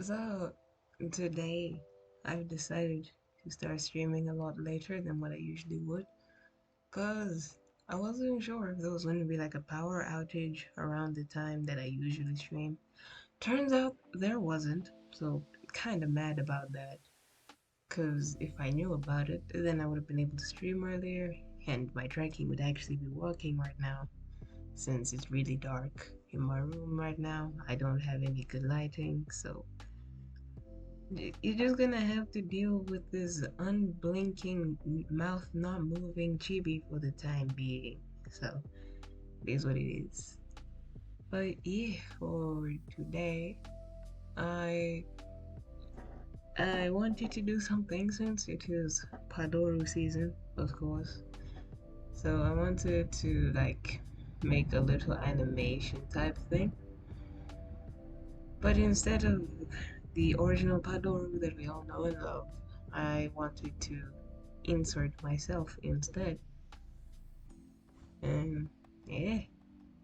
So today I've decided to start streaming a lot later than what I usually would because I wasn't sure if there was going to be like a power outage around the time that I usually stream. Turns out there wasn't, so kind of mad about that because if I knew about it, then I would have been able to stream earlier and my tracking would actually be working right now since it's really dark in my room right now. I don't have any good lighting, so you're just gonna have to deal with this unblinking, mouth not moving chibi for the time being. So, it is what it is. But yeah, for today, I I wanted to do something since it is PADORU season, of course. So I wanted to like make a little animation type thing. But instead of the original PADORU that we all know and love, I wanted to insert myself instead. And yeah,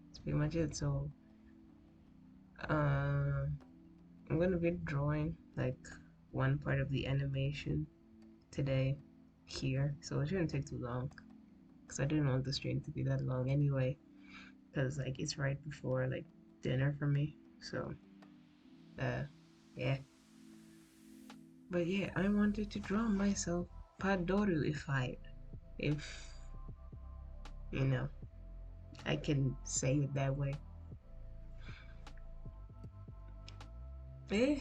that's pretty much it. So uh, I'm gonna be drawing like one part of the animation today here, so it shouldn't take too long because I didn't want the stream to be that long anyway. Because like it's right before like dinner for me, so uh, yeah. But yeah, I wanted to draw myself Padorified, if you know I can say it that way. Eh,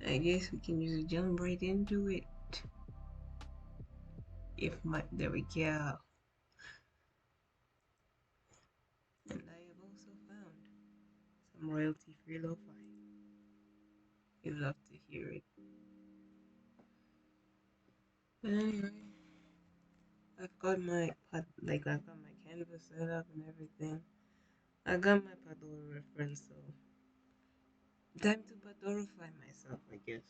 I guess we can just jump right into it. If my there we go. And I have also found some royalty-free lo-fi. You'd love to hear it. But anyway, I've got my canvas set up and everything. I got my Padoro reference, so time to Padorify myself, I guess.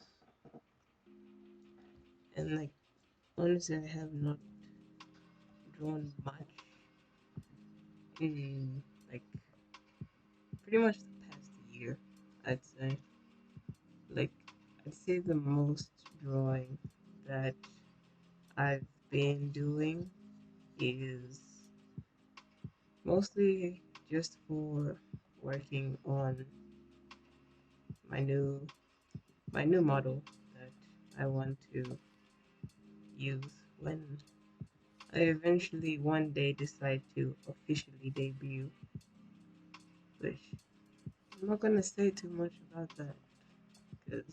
And like honestly, I have not drawn much in like pretty much the past year. I'd say like I'd say the most drawing that I've been doing is mostly just for working on my new my new model that I want to use when I eventually one day decide to officially debut, which I'm not gonna say too much about that because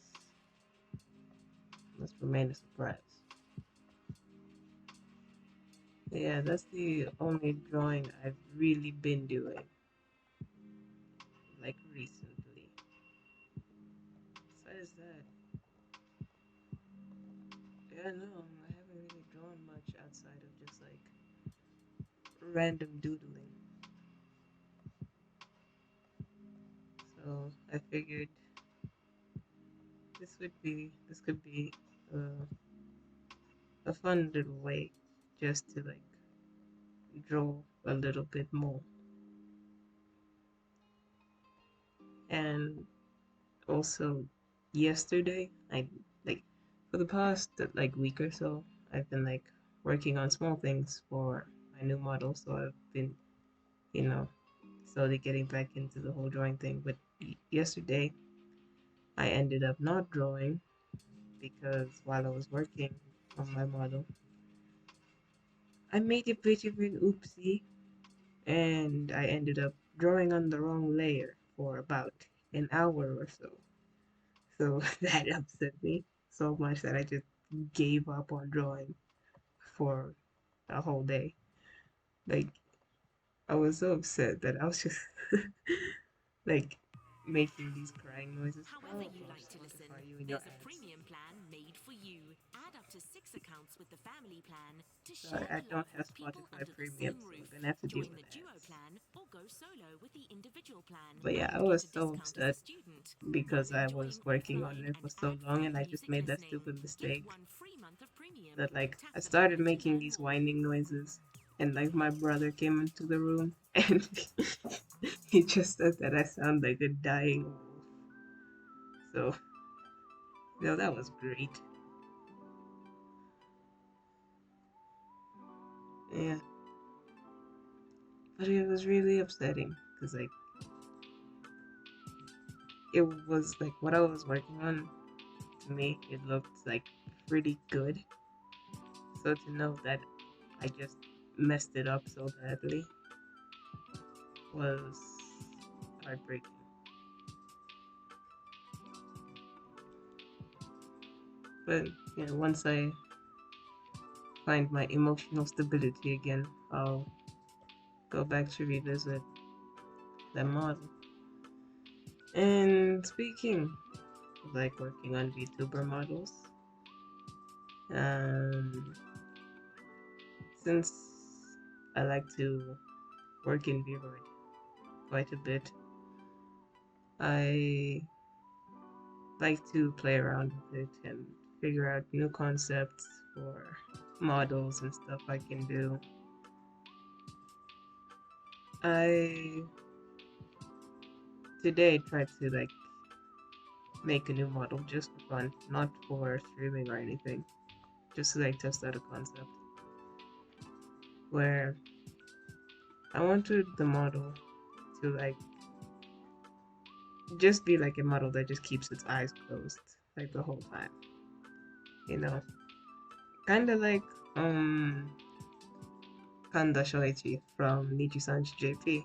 it must remain a surprise. Yeah, that's the only drawing I've really been doing, like recently. Besides that, yeah, no, I haven't really drawn much outside of just like random doodling. So I figured this could be uh, a fun little way just to like draw a little bit more. And also yesterday, I like for the past like week or so, I've been like working on small things for my new model. So I've been, you know, slowly getting back into the whole drawing thing. But yesterday, I ended up not drawing because while I was working on my model, I made a bit of an oopsie and I ended up drawing on the wrong layer for about an hour or so. So that upset me so much that I just gave up on drawing for a whole day. Like I was so upset that I was just like making these crying noises. However Oh, you like to listen, Spotify, you and your there's a ads. premium plan made for you. Add up to 6 accounts with the family plan to So share I the don't love have with people Spotify under the Premium, same so roof. I'm gonna have to deal Join with the duo ads. plan or go solo with the individual plan But yeah, I and was get a so discount as a upset student. because While I was enjoying working on offline it for and so long and ad-free I just music made that listening, stupid get mistake 1 free month of premium. that like Tap I the started banner to making learn these more. whining noises and like my brother came into the room and he just said that I sound like a dying wolf. So, that was great. Yeah, but it was really upsetting because like it was like what I was working on, to me it looked like pretty good. So to know that I just messed it up so badly was heartbreaking. But once I find my emotional stability again, I'll go back to revisit that model. And speaking of like working on VTuber models, um, since I like to work in Viroid quite a bit, I like to play around with it and figure out new concepts for models and stuff I can do. I today tried to like make a new model just for fun, not for streaming or anything, just to like test out a concept where I wanted the model to like just be like a model that just keeps its eyes closed like the whole time, you know, kind of like Panda Shoichi from Nijisanji JP,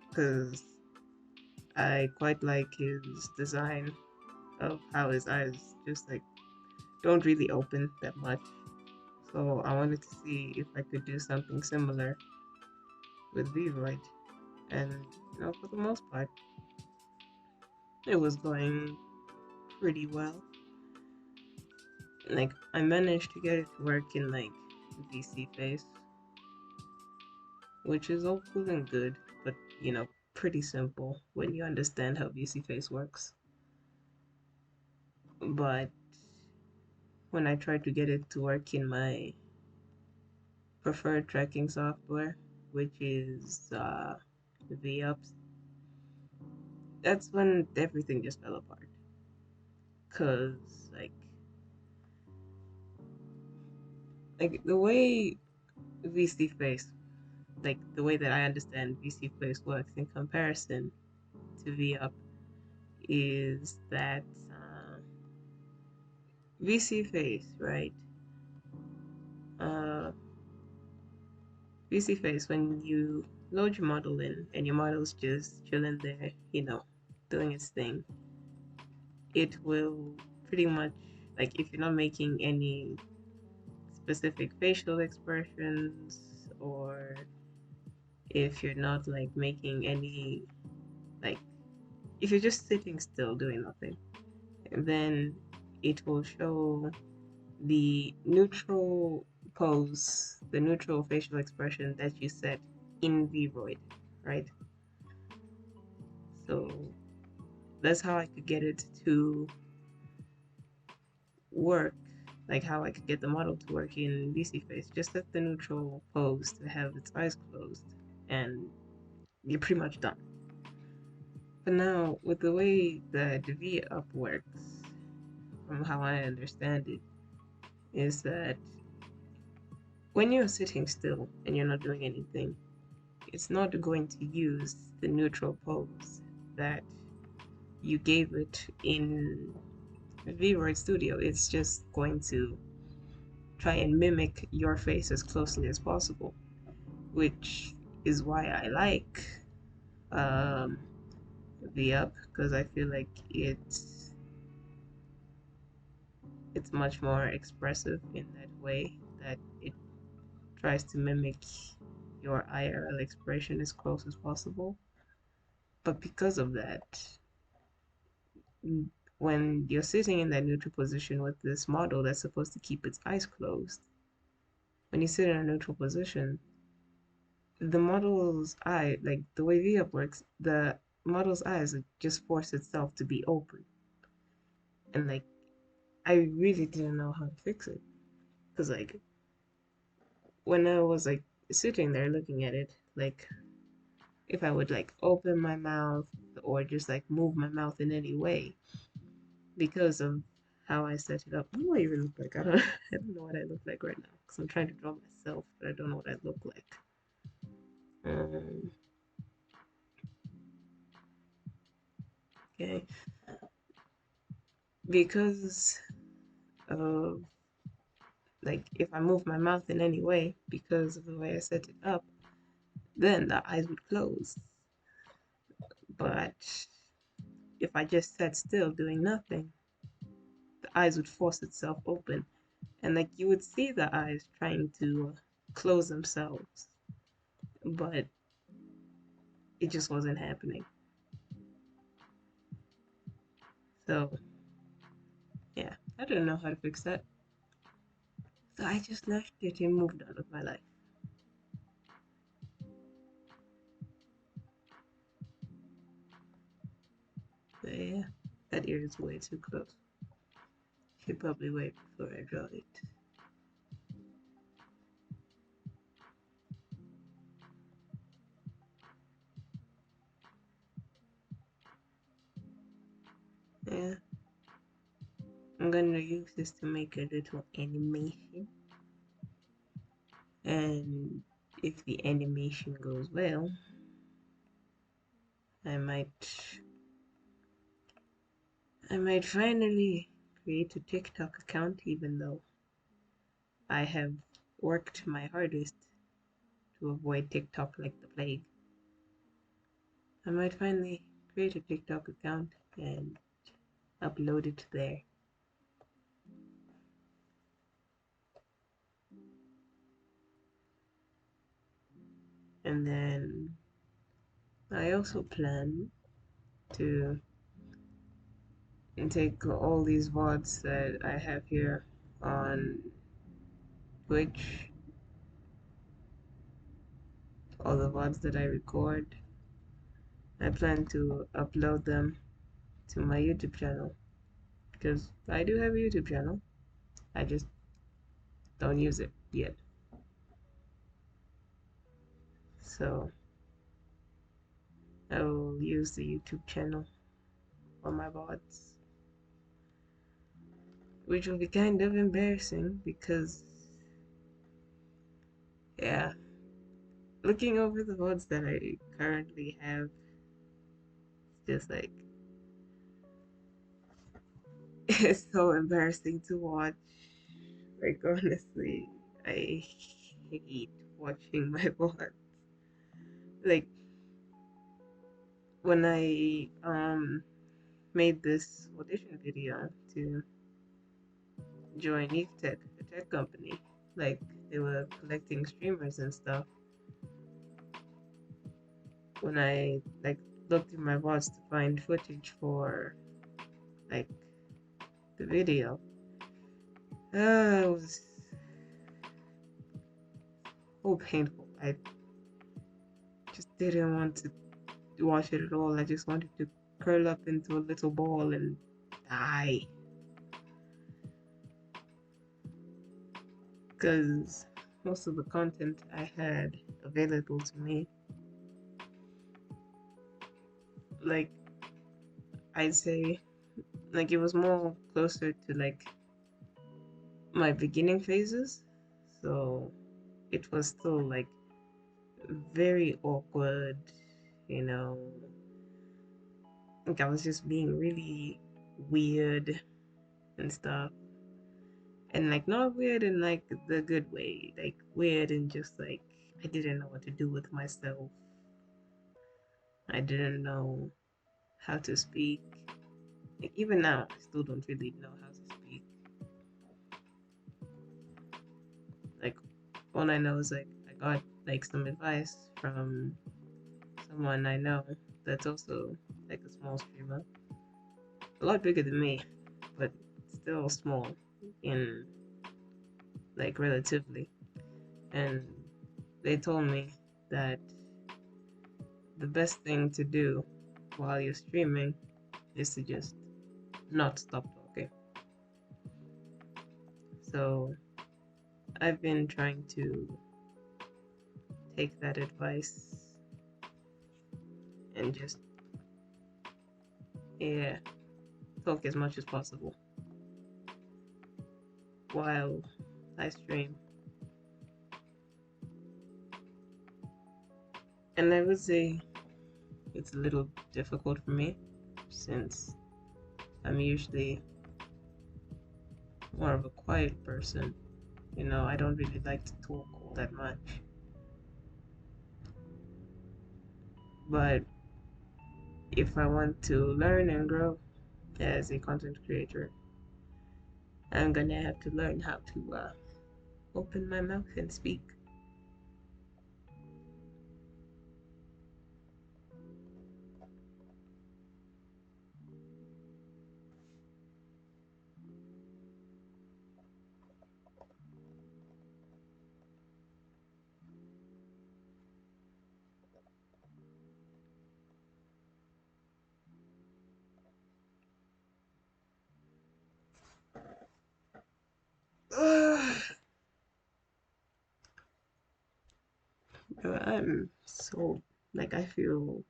because I quite like his design of how his eyes just like don't really open that much. So I wanted to see if I could do something similar with Vivoid, and for the most part, it was going pretty well. Like I managed to get it to work in like VC face, which is all cool and good, but pretty simple when you understand how VC face works. But when I tried to get it to work in my preferred tracking software, which is VUps, that's when everything just fell apart. Cause like the way VC face, like the way that I understand VC face works in comparison to VUp, is that VC face, right? Uh, VC face, when you load your model in and your model's just chilling there, doing its thing, it will pretty much, like, if you're not making any specific facial expressions, or if you're not like making any, like, if you're just sitting still doing nothing, then it will show the neutral pose, the neutral facial expression that you set in Vroid, right? So that's how I could get it to work, like how I could get the model to work in VC Face. Just set the neutral pose to have its eyes closed, and you're pretty much done. But now, with the way that the V up works, from how I understand it, is that when you're sitting still and you're not doing anything, it's not going to use the neutral pose that you gave it in VRoid Studio. It's just going to try and mimic your face as closely as possible, which is why I like um, VUp, because I feel like it's much more expressive in that way, that it tries to mimic your IRL expression as close as possible. But because of that, when you're sitting in that neutral position with this model that's supposed to keep its eyes closed, when you sit in a neutral position, the model's eye, like the way VUp works, the model's eyes just force itself to be open. And like, I really didn't know how to fix it. Because like, when I was like sitting there looking at it, like, if I would like open my mouth or just like move my mouth in any way because of how I set it up. What do I even look like? I don't, I don't know what I look like right now because I'm trying to draw myself, but I don't know what I look like. Um, okay, because of like if I move my mouth in any way because of the way I set it up, then the eyes would close. But if I just sat still doing nothing, the eyes would force itself open, and like you would see the eyes trying to close themselves, but it just wasn't happening. So yeah, I don't know how to fix that. So I just left it and moved on with my life. But yeah, that ear is way too close. Should probably wait before I draw it. Yeah, I'm gonna use this to make a little animation. And if the animation goes well, I might I might finally create a TikTok account even though I have worked my hardest to avoid TikTok like the plague. I might finally create a TikTok account and upload it there. And then I also plan to take all these VODs that I have here on Twitch, all the VODs that I record. I plan to upload them to my YouTube channel because I do have a YouTube channel. I just don't use it yet. So I will use the YouTube channel for my VODs, which will be kind of embarrassing because, yeah, looking over the VODs that I currently have, it's just like, it's so embarrassing to watch. Like, honestly, I hate watching my VODs. Like, when I made this audition video to join Eve Tech, a tech company. Like they were collecting streamers and stuff. When I like looked in my bots to find footage for like the video, it was so painful. I just didn't want to watch it at all. I just wanted to curl up into a little ball and die. Because most of the content I had available to me, like I'd say, like it was more closer to like my beginning phases. So it was still like very awkward, you know. Like I was just being really weird and stuff. And like not weird in like the good way, like weird and just like I didn't know what to do with myself. I didn't know how to speak. Like even now I still don't really know how to speak. Like all I know is like I got like some advice from someone I know that's also like a small streamer, a lot bigger than me, but still small in like relatively. And they told me that the best thing to do while you're streaming is to just not stop talking. So I've been trying to take that advice and just Yeah, talk as much as possible while I stream. And I would say it's a little difficult for me since I'm usually more of a quiet person. I don't really like to talk all that much. But if I want to learn and grow as a content creator, I'm gonna have to learn how to open my mouth and speak. I'm so, like, I feel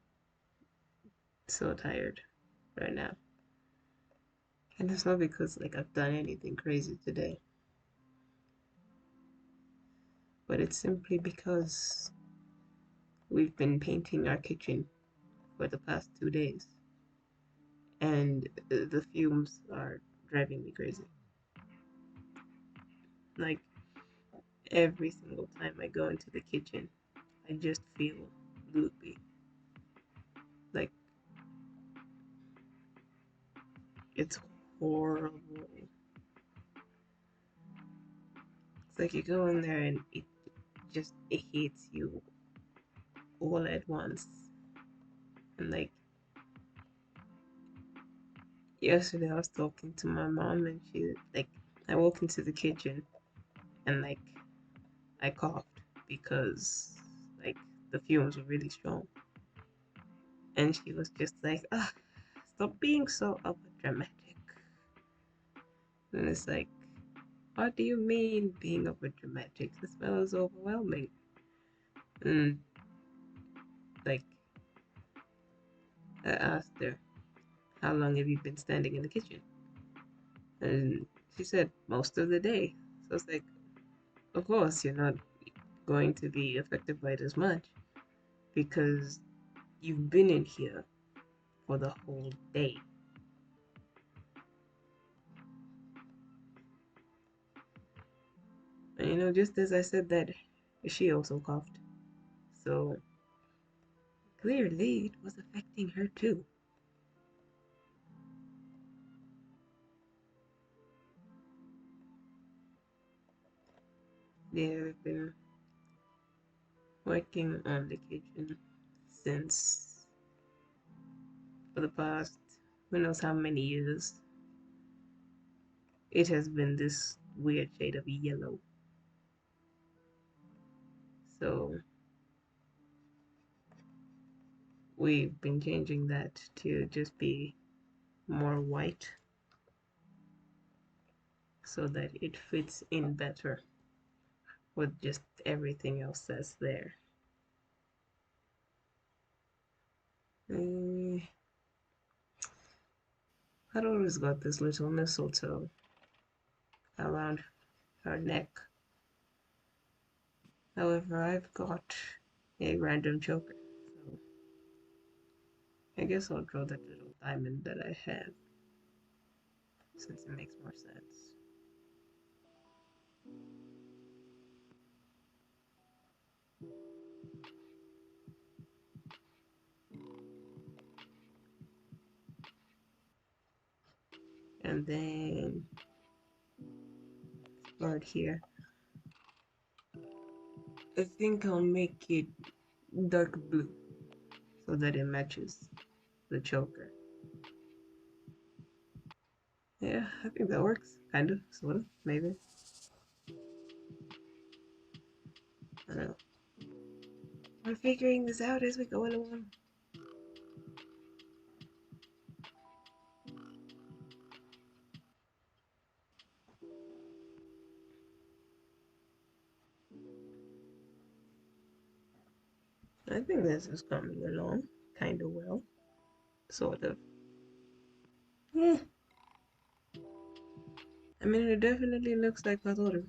so tired right now. And it's not because, like, I've done anything crazy today, but it's simply because we've been painting our kitchen for the past 2 days, and the fumes are driving me crazy. Like, every single time I go into the kitchen, I just feel loopy. Like, it's horrible. It's like you go in there and it hits you all at once. And like yesterday, I was talking to my mom, and I walked into the kitchen and like I coughed because like the fumes were really strong, and she was just like, "Ah, stop being so over dramatic." And it's like, what do you mean being over dramatic? The smell is overwhelming. And like I asked her, how long have you been standing in the kitchen? And she said, most of the day. So it's like, of course, you're not going to be affected by it as much because you've been in here for the whole day. And just as I said that, she also coughed. So clearly it was affecting her too. Yeah, we've been working on the kitchen since for the past who knows how many years. It has been this weird shade of yellow. So we've been changing that to just be more white so that it fits in better with just everything else that's there. Uh, PADORU's got this little mistletoe around her neck. However, I've got a random choker, so I guess I'll draw that little diamond that I have since it makes more sense. And then right here, I think I'll make it dark blue so that it matches the choker. Yeah, I think that works. Kind of, sort of, maybe. I don't know. We're figuring this out as we go along. I think this is coming along kind of well, sort of. Yeah, I mean, it definitely looks like PADORU,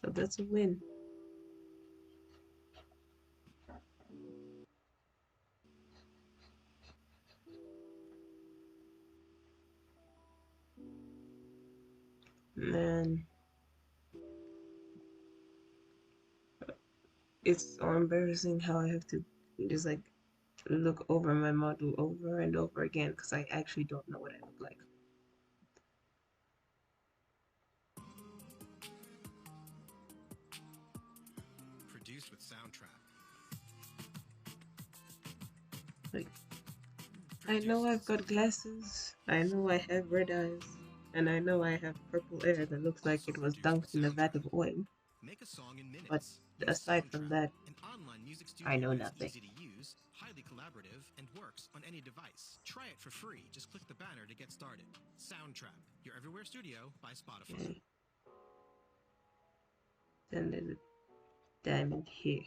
so that's a win. Man, it's so embarrassing how I have to just like look over my model over and over again because I actually don't know what I look like. Produced with Soundtrap. Like, I know Produced with I've got Soundtrap. glasses, I know I have red eyes, and I know I have purple hair that looks like Also it was produced dunked with in a vat Soundtrap. of oil. Make a song in But minutes. Use aside from Soundtrap, that, an online music I studio know that is nothing. easy to use, highly collaborative, and works on any device. Try it for free. Just click the banner to get started. Soundtrap, your everywhere studio by Spotify. Okay, then there's a diamond here.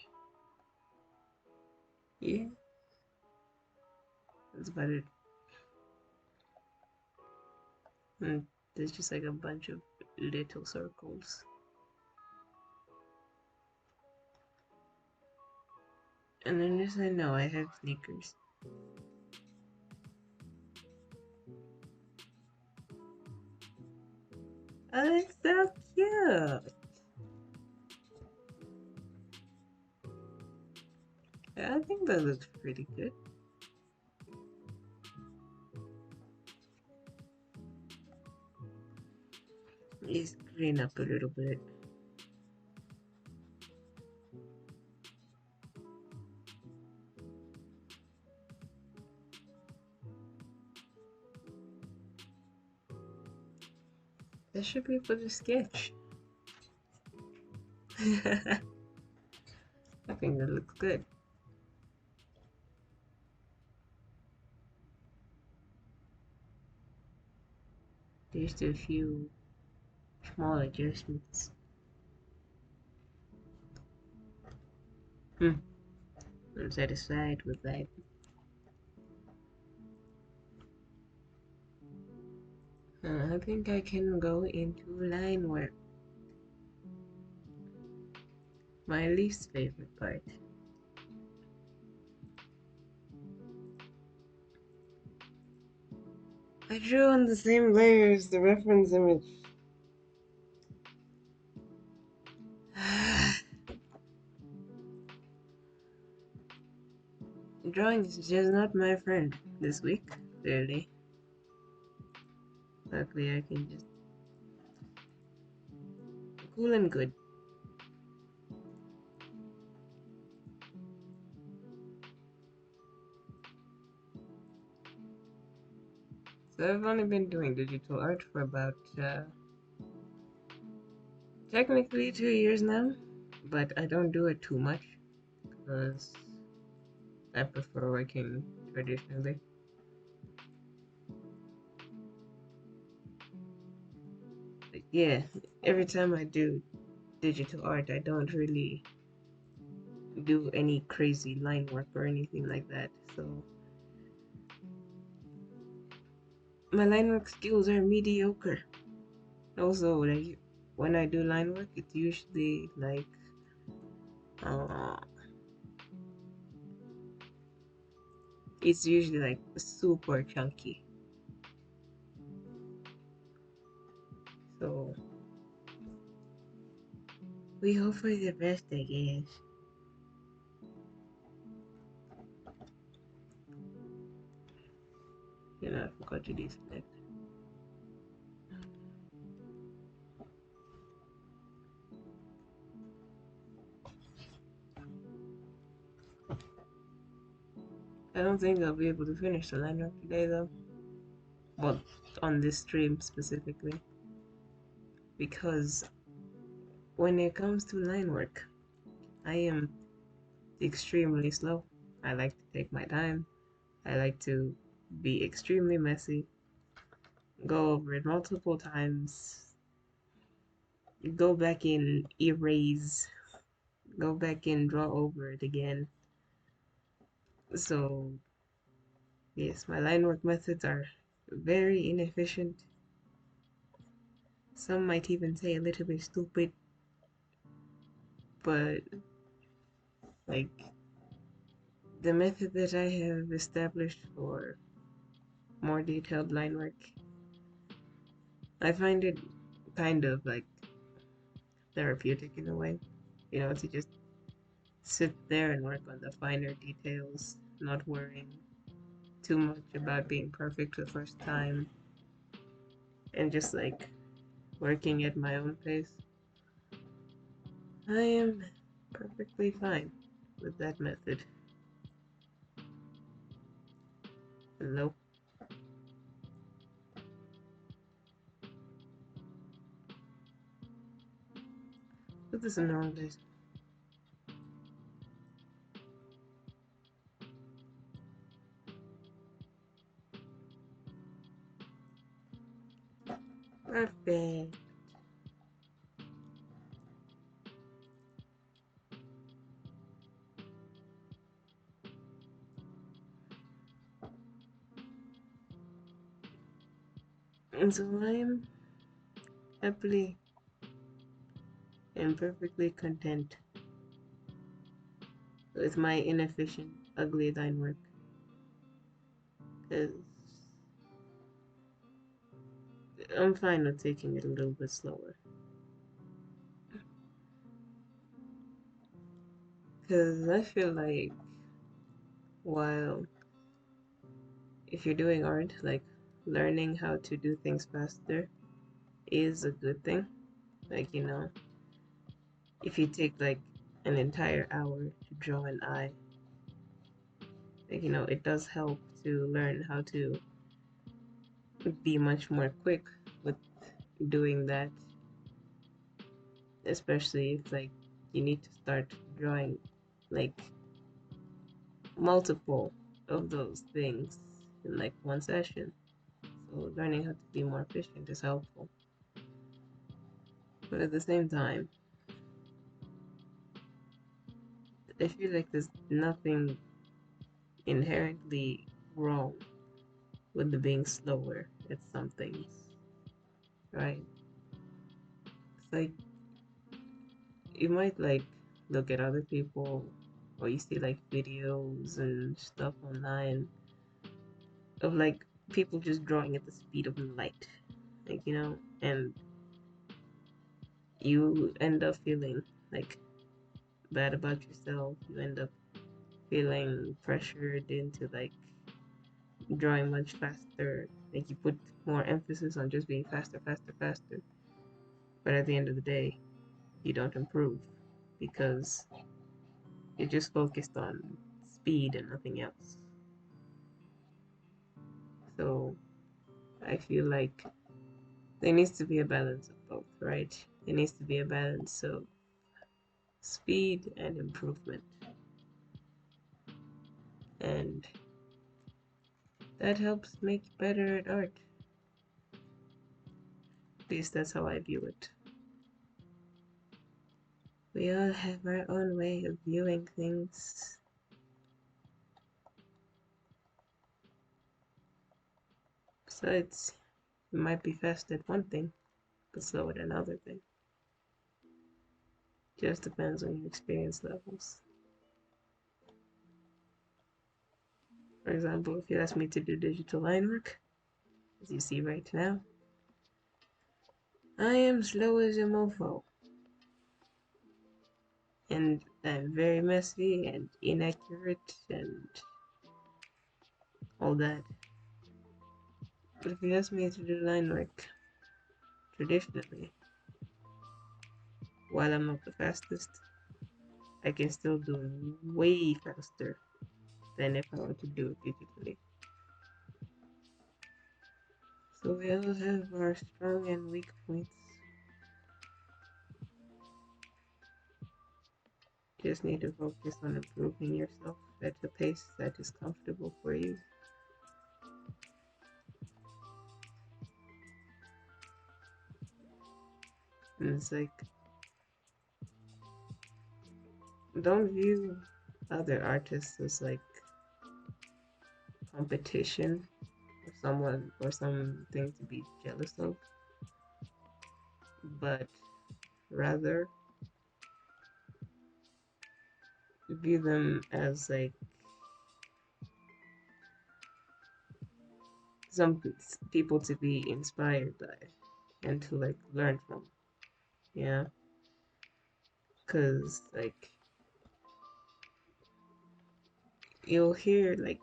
Yeah, that's about it. And there's just like a bunch of little circles. And then yes, I know I have sneakers. Oh, it's so cute. Yeah, I think that looks pretty good. Let's green up a little bit. That should be for the sketch. I think that looks good. Just a few small adjustments. Hmm. I'm satisfied with that. I think I can go into line work. My least favorite part. I drew on the same layer as the reference image. Drawing is just not my friend this week, clearly. Luckily, I can just cool and good. So I've only been doing digital art for about technically 2 years now, but I don't do it too much because I prefer working traditionally. But yeah, every time I do digital art, I don't really do any crazy line work or anything like that. So my line work skills are mediocre. Also, like when I do line work, it's usually like uh, super chunky. So we hope for the best, I guess. You know, I forgot to disconnect. I don't think I'll be able to finish the line work today, though. Well, on this stream specifically, because when it comes to line work, I am extremely slow. I like to take my time. I like to be extremely messy, go over it multiple times, go back in, erase. go back and draw over it again. So, yes, my line work methods are very inefficient. Some might even say a little bit stupid, but like the method that I have established for more detailed line work, I find it kind of like therapeutic in a way, to just sit there and work on the finer details, not worrying too much about being perfect the first time, and just like working at my own pace. I am perfectly fine with that method. Nope. Put this in the wrong place. Perfect. And so I'm happily and perfectly content with my inefficient, ugly line work. Because I'm fine with taking it a little bit slower. Because I feel like while if you're doing art, like learning how to do things faster is a good thing. Like, if you take like an entire hour to draw an eye, like, it does help to learn how to be much more quick with doing that, especially if like you need to start drawing like multiple of those things in like one session. So learning how to be more efficient is helpful. But at the same time, I feel like there's nothing inherently wrong with the being slower at some things, right? It's like you might like look at other people or you see like videos and stuff online of like people just drawing at the speed of light, like, and you end up feeling like bad about yourself. You end up feeling pressured into like drawing much faster. Like you put more emphasis on just being faster, faster, faster. But at the end of the day, you don't improve because you're just focused on speed and nothing else. So I feel like there needs to be a balance of both, right? There needs to be a balance of speed and improvement. And that helps make you better at art. At least that's how I view it. We all have our own way of viewing things. Besides, you might be fast at one thing, but slow at another thing. Just depends on your experience levels. For example, if you ask me to do digital line work, as you see right now, I am slow as a mofo. And I'm very messy and inaccurate and all that. But if you ask me to do line work traditionally, while I'm not the fastest, I can still do it way faster than if I were to do it digitally. So we all have our strong and weak points. Just need to focus on improving yourself at the pace that is comfortable for you. And it's like don't view other artists as like competition or someone or something to be jealous of, but rather view them as like some people to be inspired by and to like learn from. Yeah, because like you'll hear like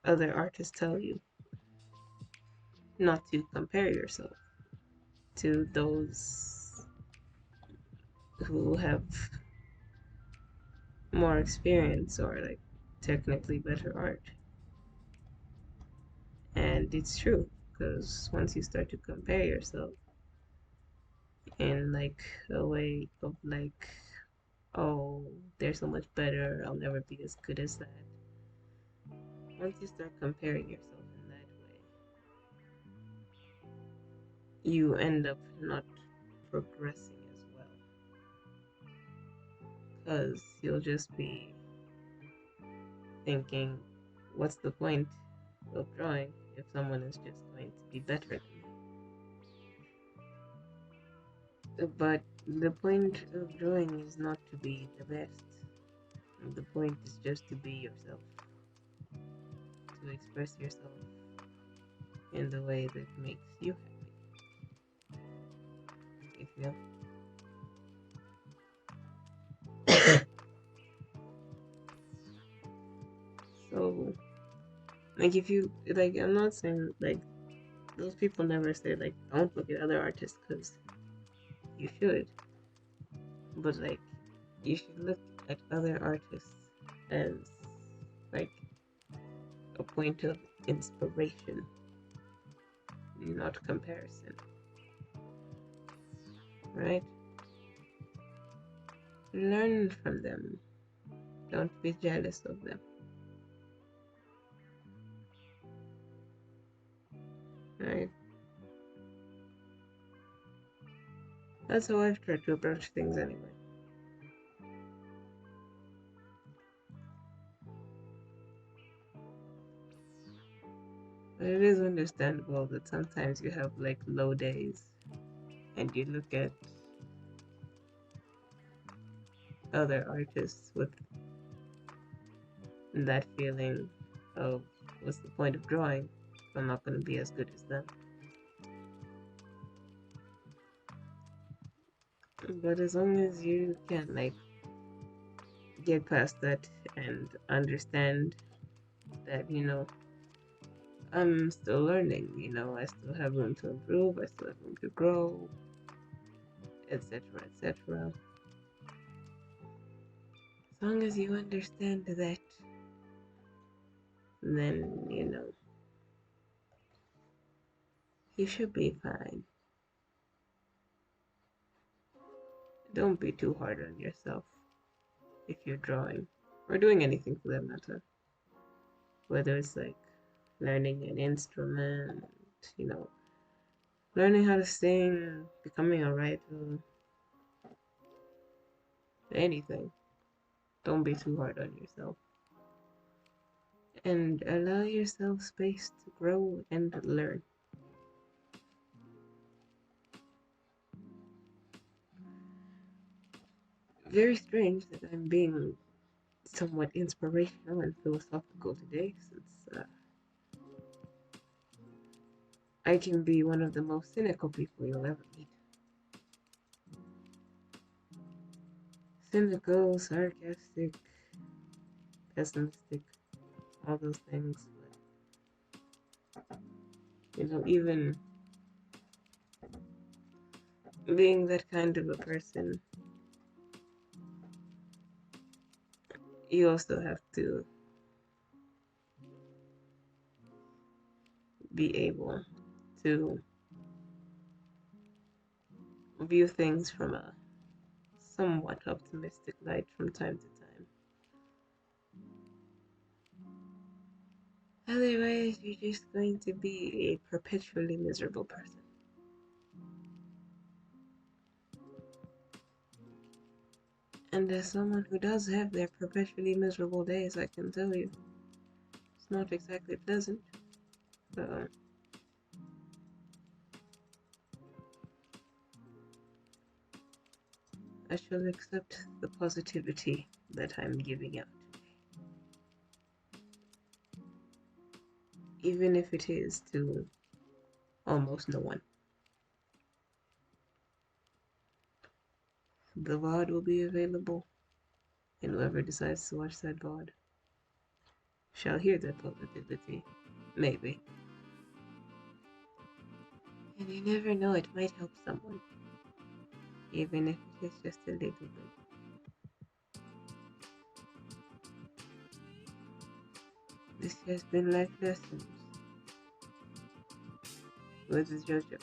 other artists tell you not to compare yourself to those who have more experience or like technically better art. And it's true because once you start to compare yourself in like a way of like, oh, they're so much better, I'll never be as good as that. Once you start comparing yourself in that way, you end up not progressing as well because you'll just be thinking, what's the point of drawing if someone is just going to be better than me? But the point of drawing is not to be the best. The point is just to be yourself, to express yourself in the way that makes you happy. You feel? So, like, if you like, I'm not saying like those people never say like don't look at other artists because you should, but like you should look at other artists as like a point of inspiration, not comparison, right? Learn from them. Don't be jealous of them, right? That's how I've tried to approach things anyway. But it is understandable that sometimes you have like low days and you look at other artists with that feeling of what's the point of drawing if I'm not going to be as good as them. But as long as you can like get past that and understand that, I'm still learning, I still have room to improve, I still have room to grow, etc., etc. As long as you understand that, then, you should be fine. Don't be too hard on yourself if you're drawing or doing anything for that matter. Whether it's like learning an instrument, you know, learning how to sing, becoming a writer, anything. Don't be too hard on yourself. And allow yourself space to grow and learn. Very strange that I'm being somewhat inspirational and philosophical today, since I can be one of the most cynical people you'll ever meet. Cynical, sarcastic, pessimistic, all those things. But, even being that kind of a person, you also have to be able to view things from a somewhat optimistic light from time to time. Otherwise, you're just going to be a perpetually miserable person. And as someone who does have their perpetually miserable days, I can tell you, it's not exactly pleasant. So I shall accept the positivity that I'm giving out, even if it is to almost no one. The VOD will be available, and whoever decides to watch that VOD shall hear that positivity. Maybe. And you never know, it might help someone, even if it is just a little bit. This has been Life Lessons with JoJo.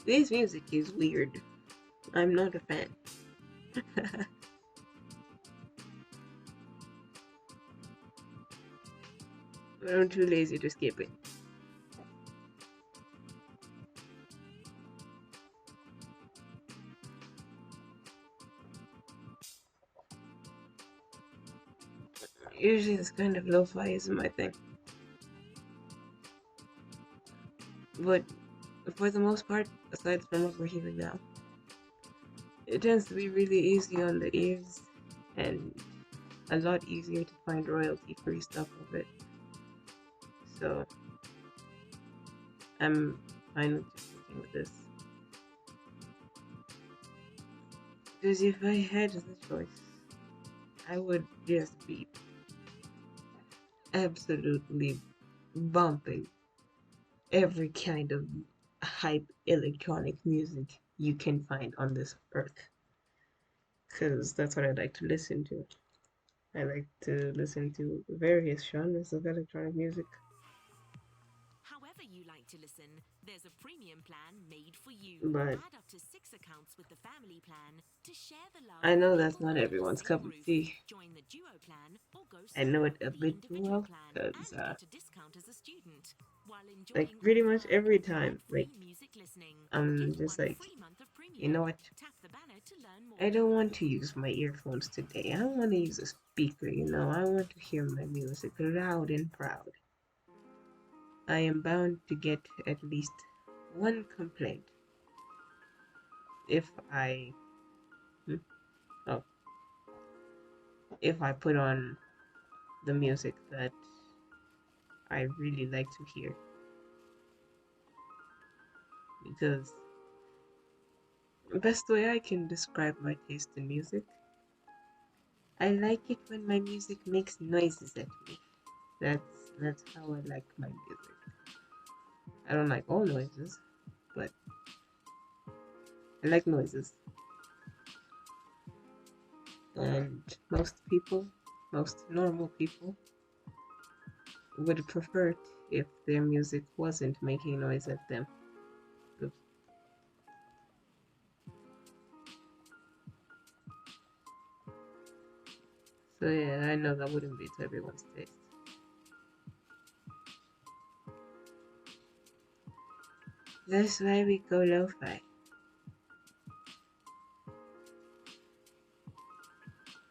This music is weird. I'm not a fan. I'm too lazy to skip it. Usually this kind of lo-fi isn't my thing. But for the most part, aside from what we're hearing now, it tends to be really easy on the ears and a lot easier to find royalty-free stuff of it. So I'm fine with just sticking with this. Because if I had the choice, I would just be absolutely bumping every kind of hype electronic music you can find on this earth. Because that's what I like to listen to. I like to listen to various genres of electronic music. However you like to listen, there's a premium plan made for you. But Add up to 6 accounts with the family plan to share the love I with know that's people not under the everyone's same cup of roof. tea. Join the duo plan or go I know solo it a with the bit too individual well plan because, and get a discount as a student while like, enjoying pretty all the much every perks of time, like, ad-free music listening. I'm Get just 1 like, free month of you premium. know what? Tap the banner to learn I more. don't want to use my earphones today. I want to use a speaker, I want to hear my music loud and proud. I am bound to get at least one complaint if I hmm? oh if I put on the music that I really like to hear, because the best way I can describe my taste in music, I like it when my music makes noises at me. That's how I like my music. I don't like all noises, but I like noises. And most normal people, would prefer it if their music wasn't making noise at them. Oops. So yeah, I know that wouldn't be to everyone's taste. That's why we go lo-fi.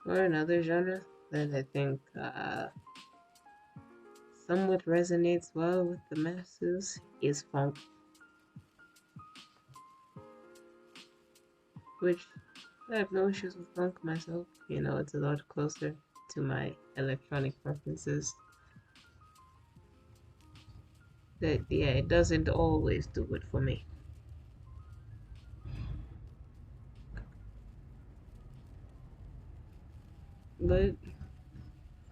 Or another genre that I think somewhat resonates well with the masses is funk, which I have no issues with funk myself. It's a lot closer to my electronic preferences. That yeah, it doesn't always do it for me. But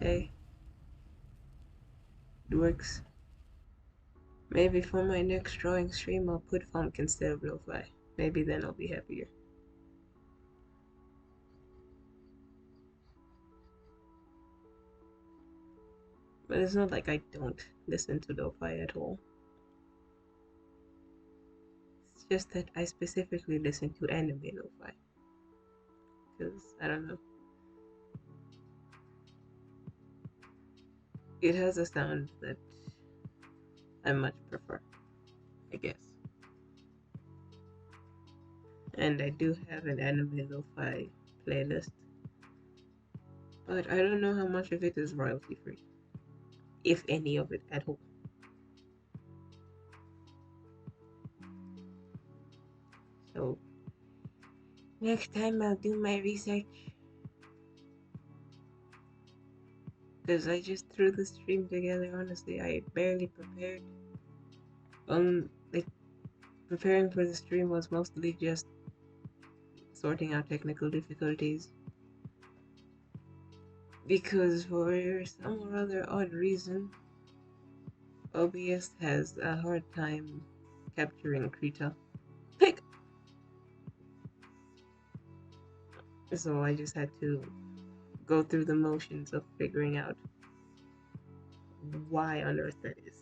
hey, it works. Maybe for my next drawing stream, I'll put funk instead of lo-fi. Maybe then I'll be happier. But it's not like I don't listen to lo-fi at all. It's just that I specifically listen to anime lo-fi. Because, I don't know. It has a sound that I much prefer, I guess. And I do have an anime lo-fi playlist. But I don't know how much of it is royalty free. If any of it at all. So next time I'll do my research. Because I just threw the stream together, honestly. I barely prepared. Like, preparing for the stream was mostly just sorting out technical difficulties. Because for some or other odd reason, OBS has a hard time capturing Krita. Pick! So I just had to go through the motions of figuring out why on earth that is.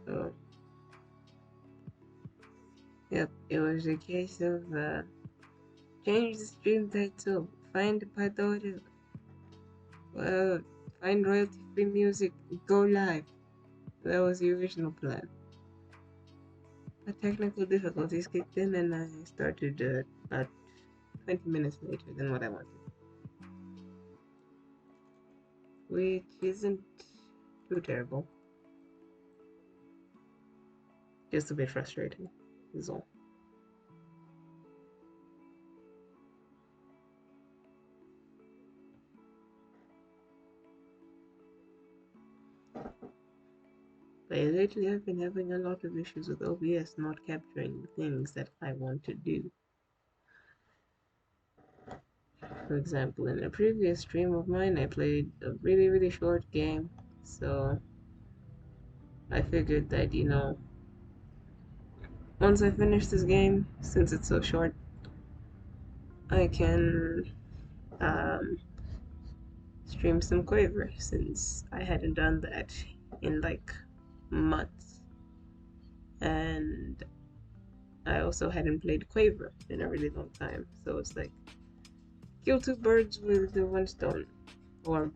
So, yep, it was a case of change the stream title, find PADORU, find royalty free music, go live. That was the original plan. But technical difficulties kicked in and I started about 20 minutes later than what I wanted. Which isn't too terrible. Just a bit frustrating, is all. But lately I've been having a lot of issues with OBS not capturing the things that I want to do. For example, in a previous stream of mine, I played a really short game, so I figured that, once I finish this game, since it's so short, I can stream some Quaver, since I hadn't done that in like months. And I also hadn't played Quaver in a really long time, so it's like kill two birds with one stone, or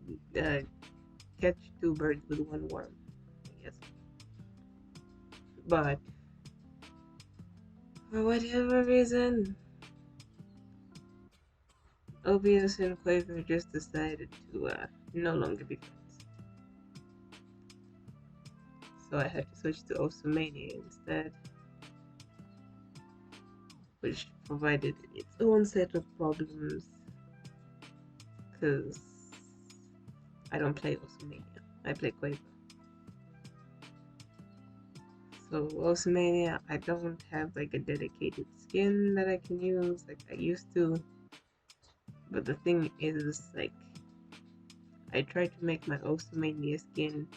catch two birds with one worm, I guess. But for whatever reason, OBS and Quaver just decided to no longer be friends. So I had to switch to Osumania instead, which provided its own set of problems, because I don't play Osumania, I play Quaver. So Osumania, I don't have like a dedicated skin that I can use like I used to. But the thing is, like, I tried to make my Osumania skin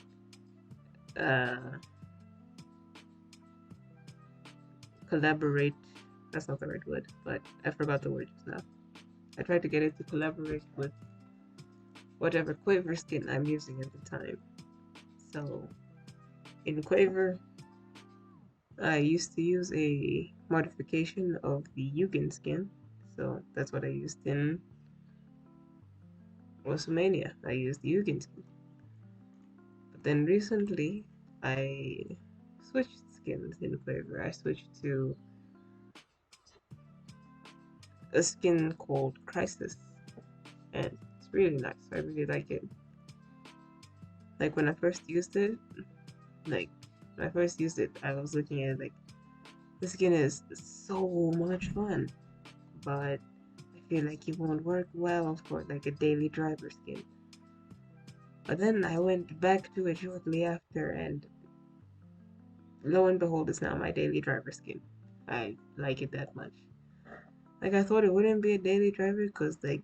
collaborate. That's not the right word, but I forgot the word just now. I tried to get it to collaborate with whatever Quaver skin I'm using at the time. So in Quaver, I used to use a modification of the Yugen skin, so that's what I used in Osumania. I used the Yugen skin. But then recently, I switched skins in Quaver. I switched to a skin called Crisis, and it's really nice. I really like it. Like when I first used it, I was looking at it like, this skin is so much fun, but I feel like it won't work well for like a daily driver skin. But then I went back to it shortly after, and lo and behold, it's now my daily driver skin. I like it that much. Like I thought it wouldn't be a daily driver because, like,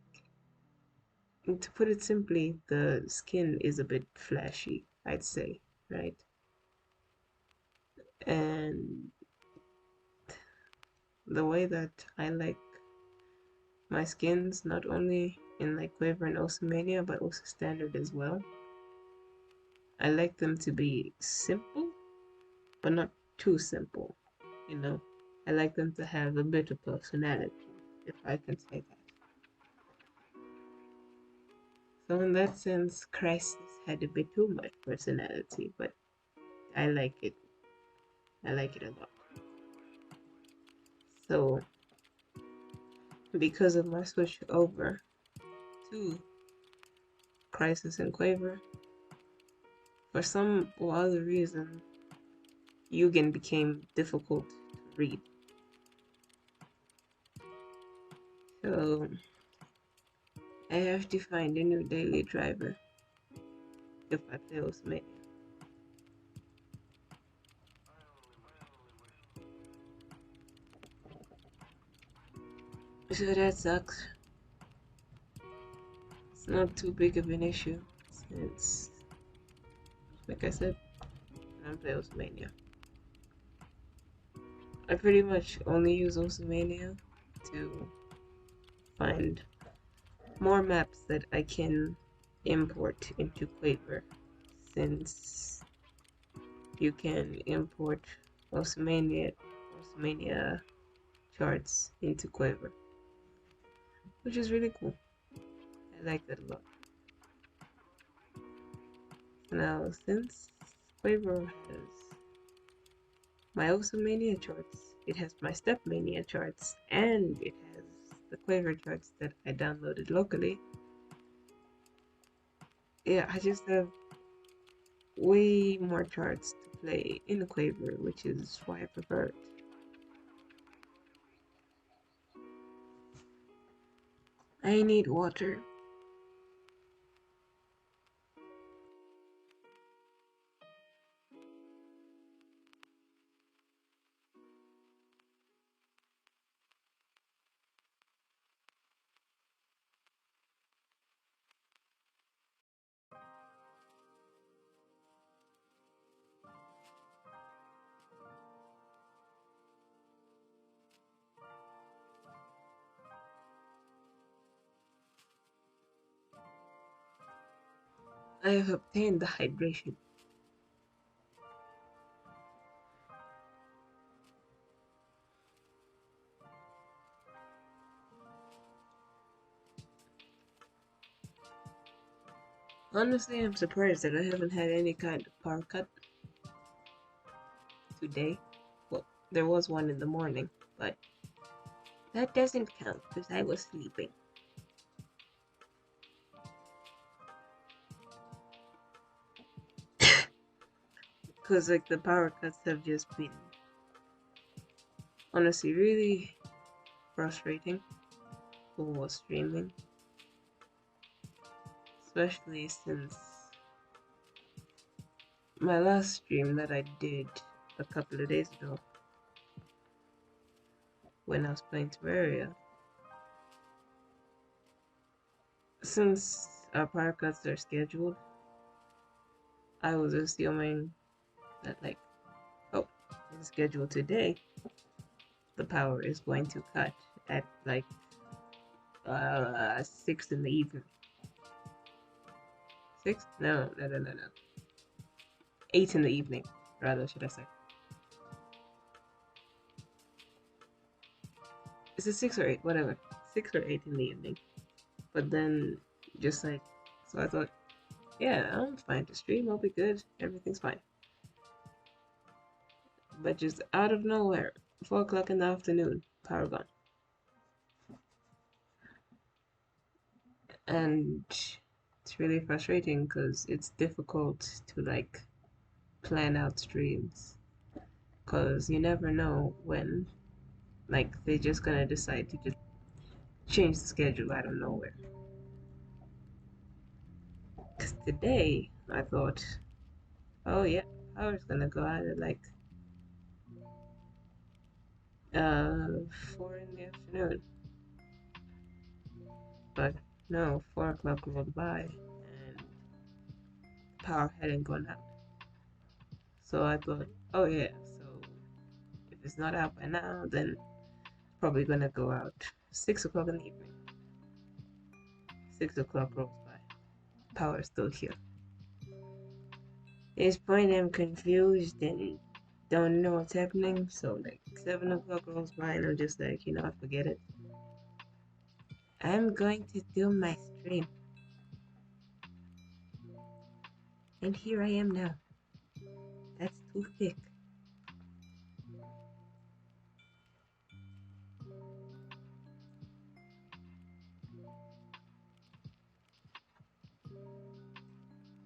to put it simply, the skin is a bit flashy, I'd say, right? And the way that I like my skins, not only in like Quiver and Osamania, but also standard as well. I like them to be simple, but not too simple, you know. I like them to have a bit of personality, if I can say that. So in that sense, Crisis had a bit too much personality, but I like it. I like it a lot. So because of my switch over to Crisis and Quaver, for some or other reason, Yugen became difficult to read. So I have to find a new daily driver if I play Ultimate. So that sucks. It's not too big of an issue since, like I said, I'm playing Ultimania. I pretty much only use Ultimania to find more maps that I can import into Quaver, since you can import Osmania charts into Quaver, which is really cool. I like that a lot. Now, since Quaver has my Osmania charts, it has my Stepmania charts, and it has the Quaver charts that I downloaded locally. Yeah, I just have way more charts to play in Quaver, which is why I prefer it. I need water. I have obtained the hydration. Honestly, I'm surprised that I haven't had any kind of power cut today. Well, there was one in the morning, but that doesn't count because I was sleeping. Because, like, the power cuts have just been honestly really frustrating for streaming, especially since my last stream that I did a couple of days ago when I was playing Terraria. Since our power cuts are scheduled, I was assuming that, like, oh, it's scheduled today, the power is going to cut at like 6 in the evening. 6? No, no, no, no, no. 8 in the evening, rather, should I say. Is it 6 or 8? Whatever. 6 or 8 in the evening. But then, just like, so I thought, yeah, I'm fine to stream, I'll be good, everything's fine. But just out of nowhere, 4 o'clock in the afternoon, power gone. And it's really frustrating because it's difficult to like plan out streams because you never know when like they're just gonna decide to just change the schedule out of nowhere. Because today I thought, oh yeah, power's gonna go out at like Uh, 4 in the afternoon. But no, 4 o'clock rolled by and the power hadn't gone out. So I thought, oh yeah, so if it's not out by now, then probably gonna go out 6 o'clock in the evening. 6 o'clock rolls by. Power's still here. At this point, I'm confused and don't know what's happening. So, like, 7 o'clock rolls by, and I'm just like, I forget it. I'm going to do my stream. And here I am now. That's too thick.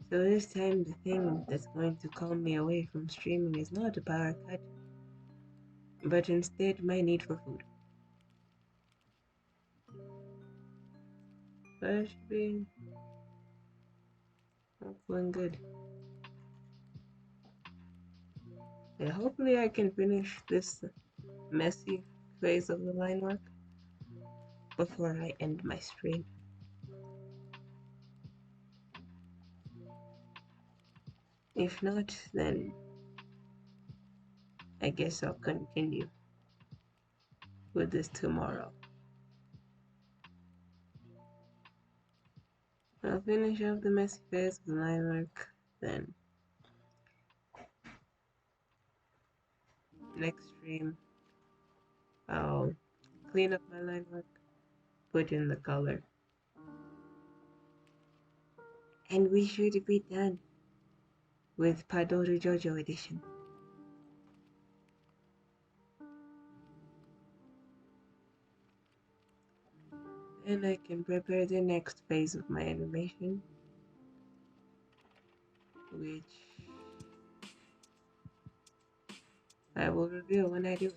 So, this time, the thing that's going to calm me away from streaming is not a power cut, but instead my need for food. But it should be all going good. Yeah, hopefully I can finish this messy phase of the line work before I end my stream. If not, then I guess I'll continue with this tomorrow. I'll finish up the messy phase of the line work, then next stream I'll clean up my line work, put in the color, and we should be done with PADORU JoJo edition. And I can prepare the next phase of my animation, which I will reveal when I do it.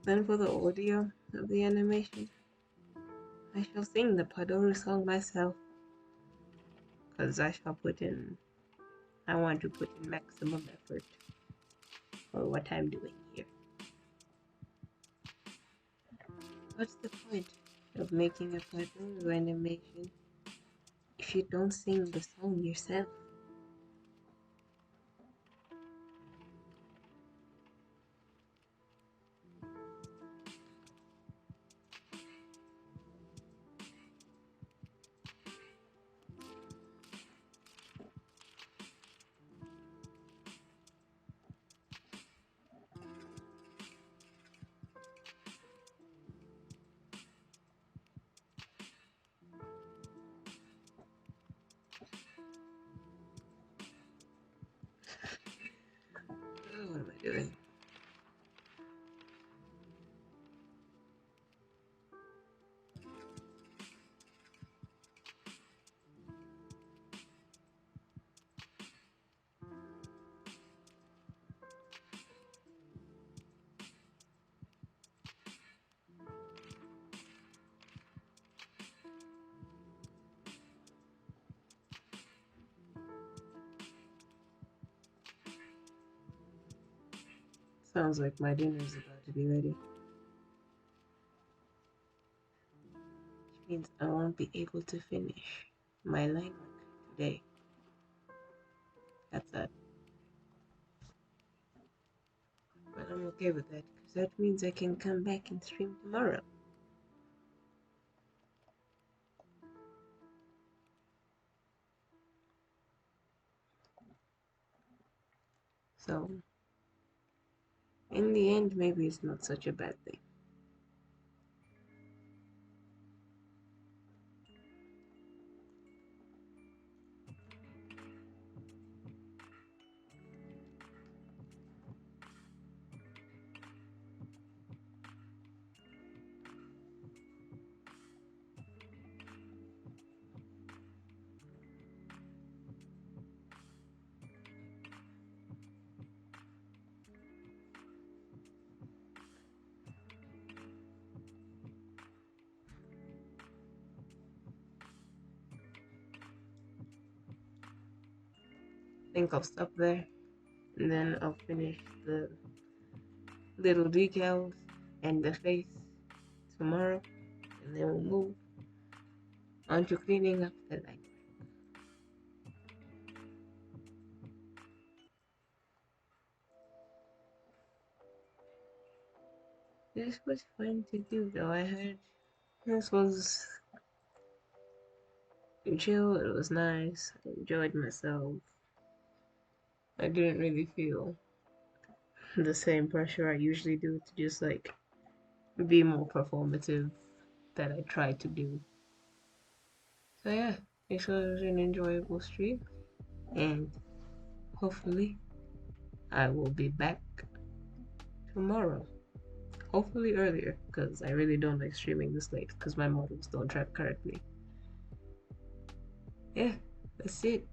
Then for the audio of the animation, I shall sing the PADORU song myself, because I want to put in maximum effort for what I'm doing here. What's the point of making a PADORU animation if you don't sing the song yourself? Oh, what am I doing? Sounds like my dinner's about to be ready. Which means I won't be able to finish my line work today. That's that. But I'm okay with that, because that means I can come back and stream tomorrow. So, in the end, maybe it's not such a bad thing. think I'll stop there, and then I'll finish the little decals and the face tomorrow, and then we'll move on to cleaning up the light. This was fun to do, though. I heard this was chill. It was nice. I enjoyed myself. I didn't really feel the same pressure I usually do to just like be more performative that I try to do. So yeah, it was an enjoyable stream, and hopefully I will be back tomorrow. Hopefully earlier, because I really don't like streaming this late because my models don't track correctly. Yeah, that's it.